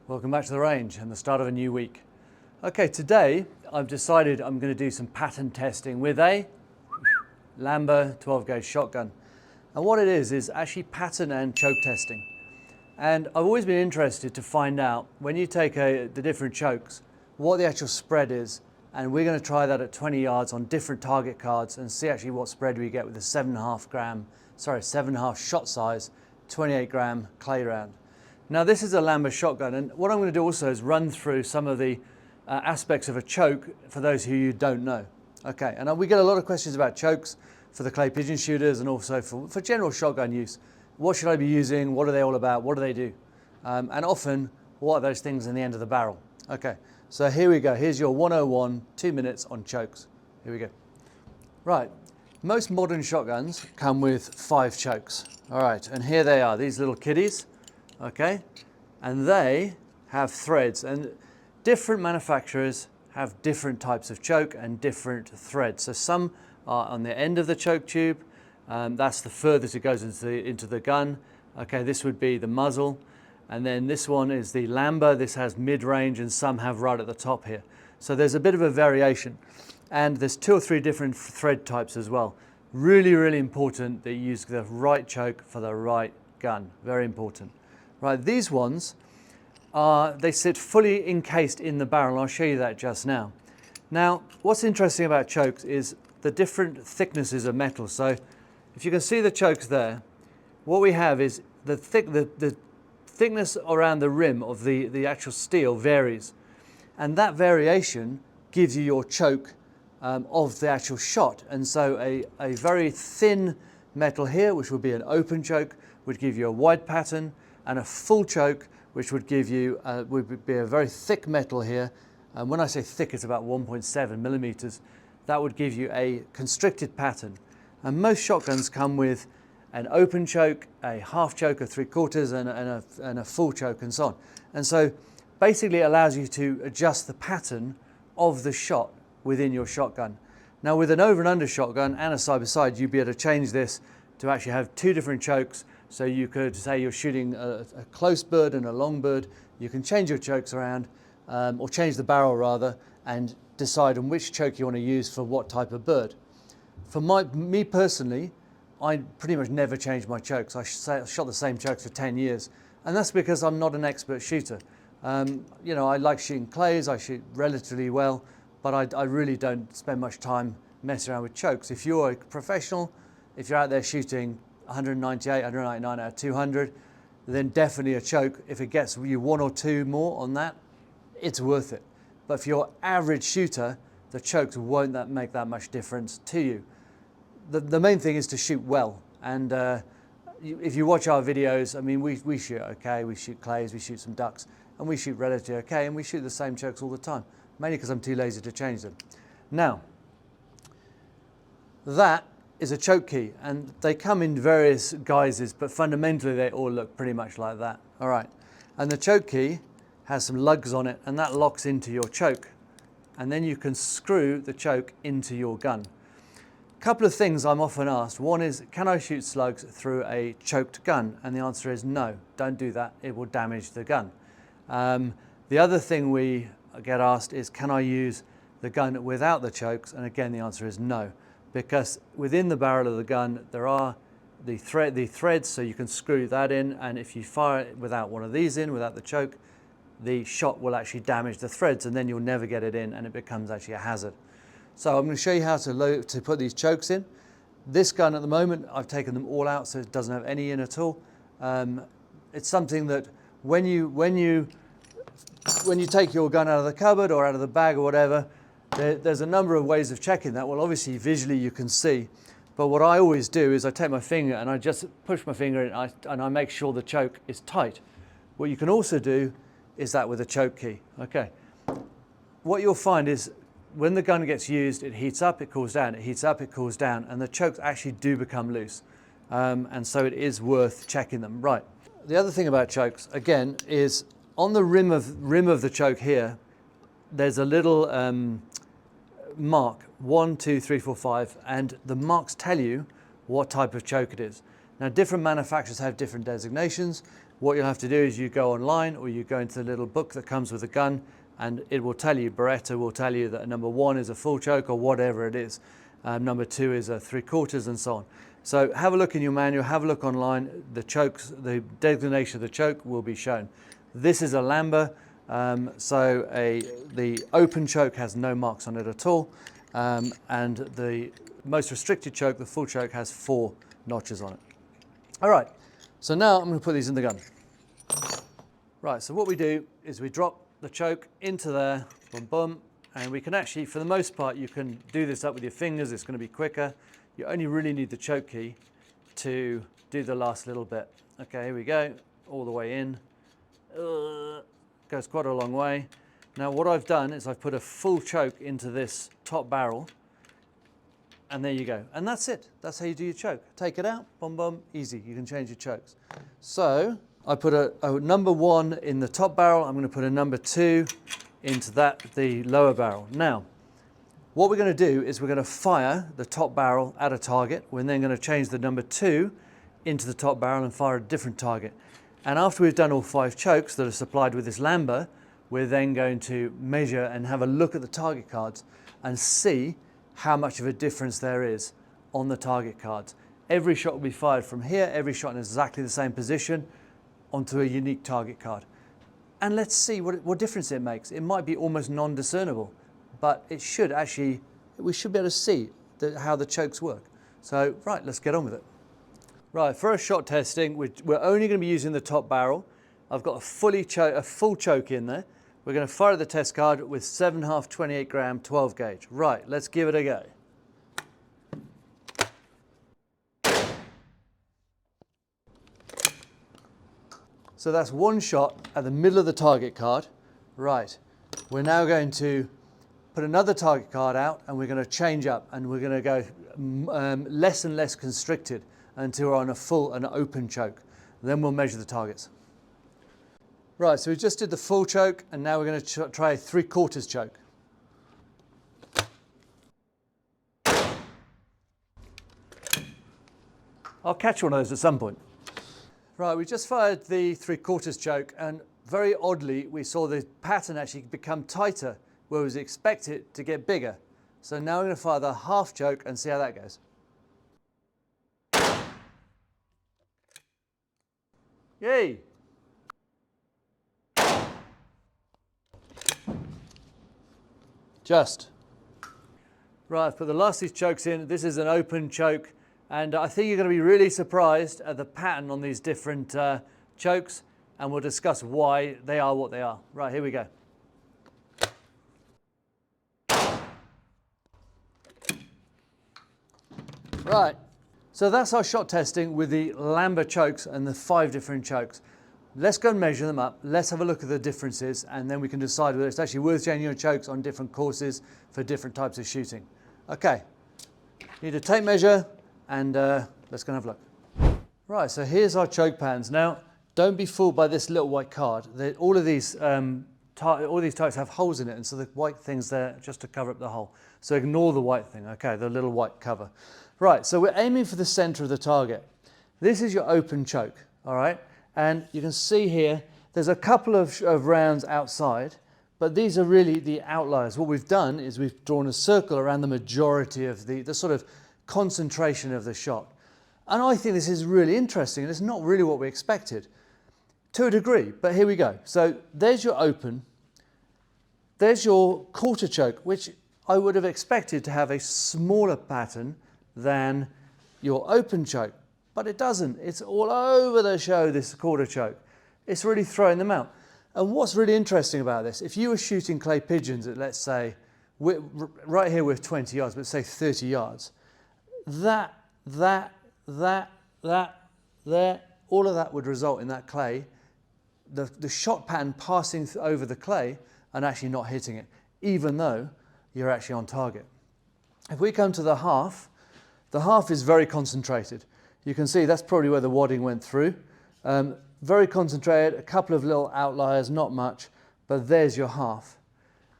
Welcome back to the range and the start of a new week. Okay, today I've decided I'm going to do some pattern testing with a Lamba 12 gauge shotgun. And what it is actually pattern and choke testing. And I've always been interested to find out when you take the different chokes, what the actual spread is. And we're going to try that at 20 yards on different target cards and see actually what spread we get with a 7.5 shot size, 28 gram clay round. Now this is a Lamba shotgun, and what I'm going to do also is run through some of the aspects of a choke for those who you don't know. Okay, and we get a lot of questions about chokes for the clay pigeon shooters and also for general shotgun use. What should I be using? What are they all about? What do they do? And often, what are those things in the end of the barrel? Okay, so here we go. Here's your 101, 2 minutes on chokes. Here we go. Right, most modern shotguns come with 5 chokes. All right, and here they are, these little kiddies. Okay, and they have threads, and different manufacturers have different types of choke and different threads. So some are on the end of the choke tube. That's the furthest it goes into the gun. Okay, this would be the muzzle. And then this one is the Lamba. This has mid-range and some have right at the top here. So there's a bit of a variation. And there's 2 or 3 different thread types as well. Really, really important that you use the right choke for the right gun. Very important. Right, these ones they sit fully encased in the barrel. I'll show you that just now. Now, what's interesting about chokes is the different thicknesses of metal. So if you can see the chokes there, what we have is the thickness around the rim of the actual steel varies. And that variation gives you your choke of the actual shot. And so a very thin metal here, which would be an open choke, would give you a wide pattern, and a full choke, which would give you would be a very thick metal here. And when I say thick, it's about 1.7 millimeters. That would give you a constricted pattern. And most shotguns come with an open choke, a half choke, a 3/4, and a full choke, and so on. And so basically it allows you to adjust the pattern of the shot within your shotgun. Now with an over and under shotgun and a side by side, you'd be able to change this to actually have 2 different chokes. So you could say you're shooting a close bird and a long bird. You can change your chokes around, or change the barrel rather, and decide on which choke you want to use for what type of bird. For me personally, I pretty much never change my chokes. I shot the same chokes for 10 years, and that's because I'm not an expert shooter. You know, I like shooting clays. I shoot relatively well, but I really don't spend much time messing around with chokes. If you're a professional, if you're out there shooting 198, 199 out of 200, then definitely a choke. If it gets you 1 or 2 more on that, it's worth it. But for your average shooter, the chokes won't make that much difference to you. The main thing is to shoot well. And if you watch our videos, I mean, we shoot okay, we shoot clays, we shoot some ducks, and we shoot relatively okay, and we shoot the same chokes all the time, mainly because I'm too lazy to change them. Now, that is a choke key, and they come in various guises, but fundamentally they all look pretty much like that. All right, and the choke key has some lugs on it, and that locks into your choke, and then you can screw the choke into your gun. A couple of things I'm often asked. One is, can I shoot slugs through a choked gun? And the answer is no, don't do that. It will damage the gun. The other thing we get asked is, can I use the gun without the chokes? And again, the answer is no. Because within the barrel of the gun, there are the threads, so you can screw that in, and if you fire it without one of these in, without the choke, the shot will actually damage the threads, and then you'll never get it in, and it becomes actually a hazard. So I'm going to show you how to put these chokes in. This gun at the moment, I've taken them all out, so it doesn't have any in at all. It's something that when you take your gun out of the cupboard or out of the bag or whatever, there's a number of ways of checking that. Well, obviously, visually you can see, but what I always do is I take my finger and I just push my finger in and I make sure the choke is tight. What you can also do is that with a choke key. Okay. What you'll find is when the gun gets used, it heats up, it cools down, it heats up, it cools down, and the chokes actually do become loose. And so it is worth checking them. Right. The other thing about chokes, again, is on the rim of the choke here, there's a little mark, 1, 2, 3, 4, 5, and the marks tell you what type of choke it is. Now, different manufacturers have different designations. What you'll have to do is you go online or you go into the little book that comes with the gun, and it will tell you, Beretta will tell you that number 1 is a full choke or whatever it is. Number 2 is a 3/4 and so on. So have a look in your manual, have a look online. The chokes, the designation of the choke will be shown. This is a Lamba, the open choke has no marks on it at all, and the most restricted choke, the full choke, has 4 notches on it. All right, so now I'm going to put these in the gun. Right, so what we do is we drop the choke into there, boom, boom, and we can actually, for the most part, you can do this up with your fingers. It's going to be quicker. You only really need the choke key to do the last little bit. Okay, here we go, all the way in. Goes quite a long way. Now what I've done is I've put a full choke into this top barrel, and there you go. And that's it. That's how you do your choke. Take it out, boom, boom, easy. You can change your chokes. So I put a number 1 in the top barrel. I'm going to put a number 2 into the lower barrel. Now, what we're going to do is we're going to fire the top barrel at a target. We're then going to change the number 2 into the top barrel and fire a different target. And after we've done all 5 chokes that are supplied with this Lamba, we're then going to measure and have a look at the target cards and see how much of a difference there is on the target cards. Every shot will be fired from here, every shot in exactly the same position onto a unique target card. And let's see what difference it makes. It might be almost non-discernible, but it should actually, we should be able to see how the chokes work. So, right, let's get on with it. Right, for a shot testing, we're only going to be using the top barrel. I've got a full choke in there. We're going to fire the test card with 7.5 28 gram 12 gauge. Right, let's give it a go. So that's 1 shot at the middle of the target card. Right, we're now going to put another target card out, and we're going to change up, and we're going to go less and less constricted until we're on a full and open choke. Then we'll measure the targets. Right, so we just did the full choke, and now we're going to try a 3/4 choke. I'll catch one of those at some point. Right, we just fired the 3/4 choke, and very oddly, we saw the pattern actually become tighter, where we was expect it to get bigger. So now we're going to fire the half choke and see how that goes. Yay! Just. Right, I've put the last of these chokes in. This is an open choke, and I think you're going to be really surprised at the pattern on these different chokes, and we'll discuss why they are what they are. Right, here we go. Right, so that's our shot testing with the Lamba chokes and the 5 different chokes. Let's go and measure them up. Let's have a look at the differences, and then we can decide whether it's actually worth changing your chokes on different courses for different types of shooting. Okay, need a tape measure, and let's go and have a look. Right, so here's our choke patterns. Now, don't be fooled by this little white card. All these targets have holes in it, and so the white thing's there just to cover up the hole. So ignore the white thing, okay, the little white cover. Right, so we're aiming for the center of the target. This is your open choke, all right? And you can see here, there's a couple of rounds outside, but these are really the outliers. What we've done is we've drawn a circle around the majority of the sort of concentration of the shot. And I think this is really interesting, and it's not really what we expected, to a degree, but here we go. So there's your open, there's your quarter choke, which I would have expected to have a smaller pattern than your open choke, but it doesn't. It's all over the show, this quarter choke. It's really throwing them out. And what's really interesting about this, if you were shooting clay pigeons at, let's say, right here with 20 yards, but say 30 yards, there, all of that would result in that clay, the shot pattern passing over the clay and actually not hitting it, even though you're actually on target. If we come to the half is very concentrated. You can see that's probably where the wadding went through. Very concentrated, a couple of little outliers, not much, but there's your half.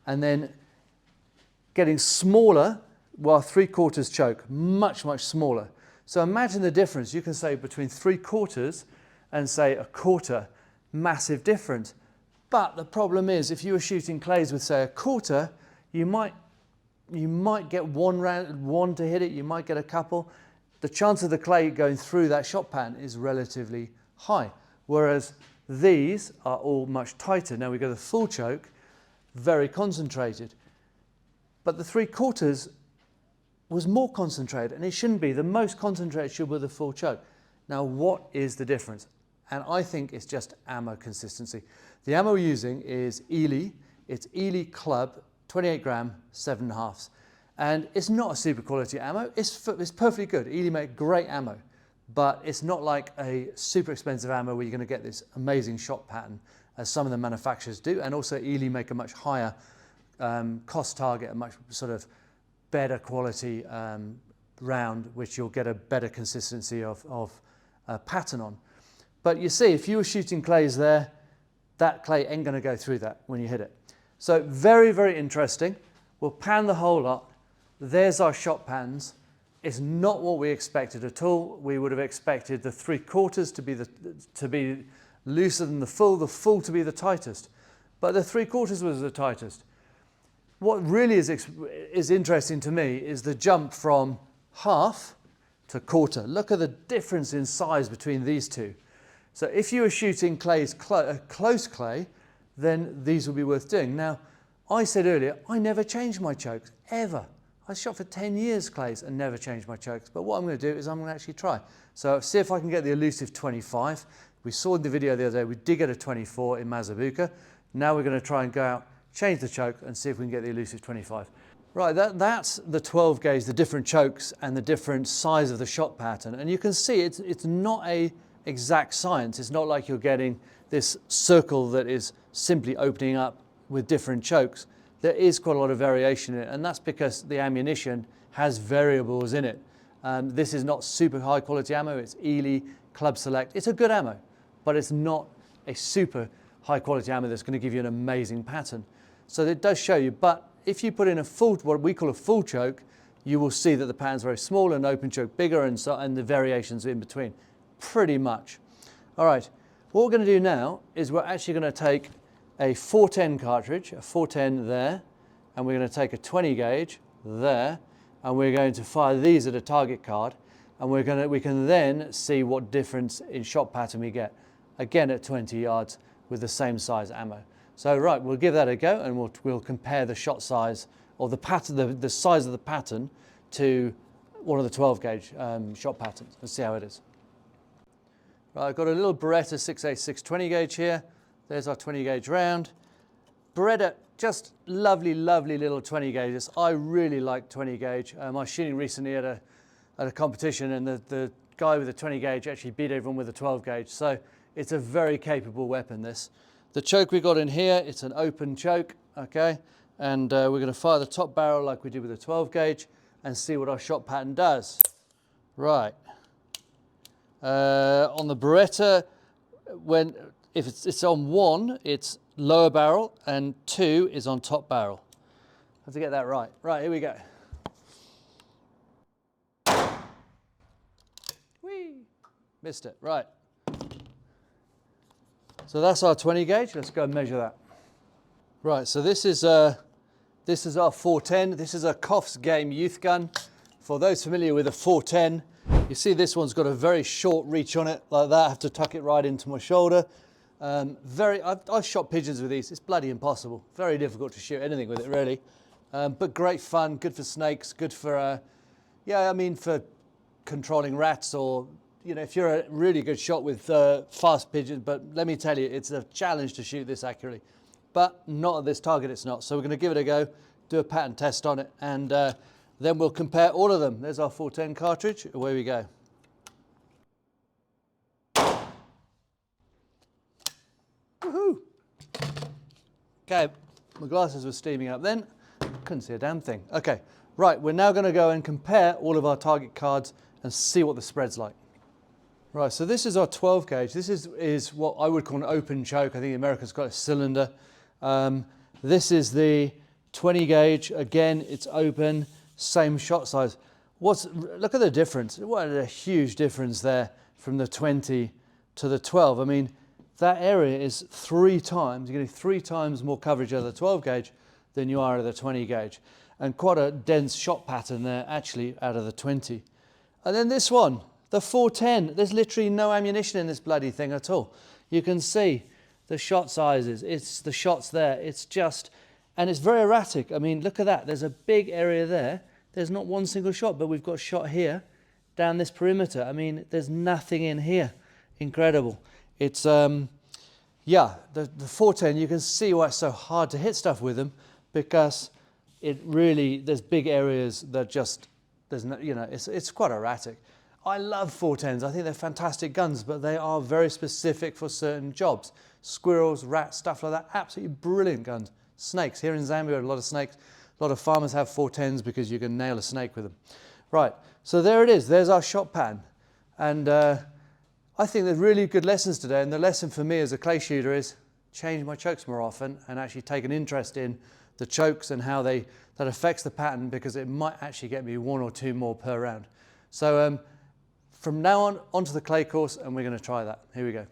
And then getting smaller while 3/4 choke, much, much smaller. So imagine the difference. You can say between 3/4 and say 1/4, massive difference. But the problem is, if you were shooting clays with say 1/4, you might get one to hit it, you might get a couple. The chance of the clay going through that shot pattern is relatively high. Whereas these are all much tighter. Now we go to the full choke, very concentrated. But the 3/4 was more concentrated, and it shouldn't be. The most concentrated should be the full choke. Now what is the difference? And I think it's just ammo consistency. The ammo we're using is Eley. It's Eley Club, 28 gram, 7.5. And it's not a super quality ammo. It's perfectly good. Eley make great ammo, but it's not like a super expensive ammo where you're going to get this amazing shot pattern as some of the manufacturers do. And also Eley make a much higher cost target, a much sort of better quality round, which you'll get a better consistency of pattern on. But you see, if you were shooting clays there, that clay ain't going to go through that when you hit it. So very, very interesting. We'll pan the whole lot. There's our shot patterns. It's not what we expected at all. We would have expected the 3/4 to be looser than the full to be the tightest. But the 3/4 was the tightest. What really is interesting to me is the jump from half to 1/4. Look at the difference in size between these two. So if you were shooting close clay, then these would be worth doing. Now, I said earlier, I never changed my chokes, ever. I shot for 10 years clays and never changed my chokes. But what I'm going to do is I'm going to actually try. So see if I can get the elusive 25. We saw in the video the other day, we did get a 24 in Mazabuka. Now we're going to try and go out, change the choke and see if we can get the elusive 25. Right, that's the 12 gauge, the different chokes and the different size of the shot pattern. And you can see it's not a exact science. It's not like you're getting this circle that is simply opening up with different chokes. There is quite a lot of variation in it, and that's because the ammunition has variables in it. This is not super high quality ammo. It's Eley Club Select. It's a good ammo, but it's not a super high quality ammo that's going to give you an amazing pattern. So it does show you, but if you put in what we call a full choke, you will see that the pattern's very small and open choke bigger, and the variations in between, pretty much. All right, what we're going to do now is we're actually going to take a 410 cartridge, a 410 there, and we're going to take a 20 gauge there, and we're going to fire these at a target card, and we can then see what difference in shot pattern we get, again at 20 yards with the same size ammo. So right, we'll give that a go, and we'll compare the shot size or the pattern, the size of the pattern to one of the 12 gauge shot patterns. Let's see how it is. Right, I've got a little Beretta 686 20 gauge here. There's our 20 gauge round. Beretta, just lovely, lovely little 20 gauges. I really like 20 gauge. I was shooting recently at a competition, and the guy with the 20 gauge actually beat everyone with a 12 gauge. So it's a very capable weapon, this. The choke we got in here, it's an open choke, okay? And we're going to fire the top barrel like we did with the 12 gauge and see what our shot pattern does. Right. On the Beretta, if it's on 1, it's lower barrel, and 2 is on top barrel. I have to get that right. Right, here we go. Whee! Missed it. Right. So that's our 20 gauge. Let's go and measure that. Right, so this is our 410. This is a Koffs Game youth gun. For those familiar with a 410, you see this one's got a very short reach on it, like that. I have to tuck it right into my shoulder. I've shot pigeons with these. It's bloody impossible. Very difficult to shoot anything with it, really. But great fun, good for snakes, good for, for controlling rats, or, if you're a really good shot with fast pigeons. But let me tell you, it's a challenge to shoot this accurately. But not at this target, it's not. So we're going to give it a go, do a pattern test on it, and then we'll compare all of them. There's our 410 cartridge. Away we go. Woohoo! Okay, my glasses were steaming up then. Couldn't see a damn thing. Okay, right, we're now going to go and compare all of our target cards and see what the spread's like. Right, so this is our 12 gauge. This is what I would call an open choke. I think America's got a cylinder. This is the 20 gauge. Again, it's open, same shot size. Look at the difference. What a huge difference there from the 20 to the 12. I mean, that area is 3 times, you're getting 3 times more coverage out of the 12 gauge than you are out of the 20 gauge. And quite a dense shot pattern there actually out of the 20. And then this one, the 410, there's literally no ammunition in this bloody thing at all. You can see the shot sizes, it's the shots there, it's just, and it's very erratic. I mean, look at that, there's a big area there. There's not one single shot, but we've got a shot here down this perimeter. I mean, there's nothing in here. Incredible. It's, yeah, the 410, you can see why it's so hard to hit stuff with them, because it really, there's big areas that just, there's no, you know, it's quite erratic. I love 410s. I think they're fantastic guns, but they are very specific for certain jobs. Squirrels, rats, stuff like that, absolutely brilliant guns. Snakes, here in Zambia, a lot of snakes. A lot of farmers have 410s because you can nail a snake with them. Right, so there it is. There's our shot pattern. And I think there's really good lessons today. And the lesson for me as a clay shooter is change my chokes more often and actually take an interest in the chokes and how that affects the pattern, because it might actually get me 1 or 2 more per round. So from now on, onto the clay course, and we're going to try that. Here we go.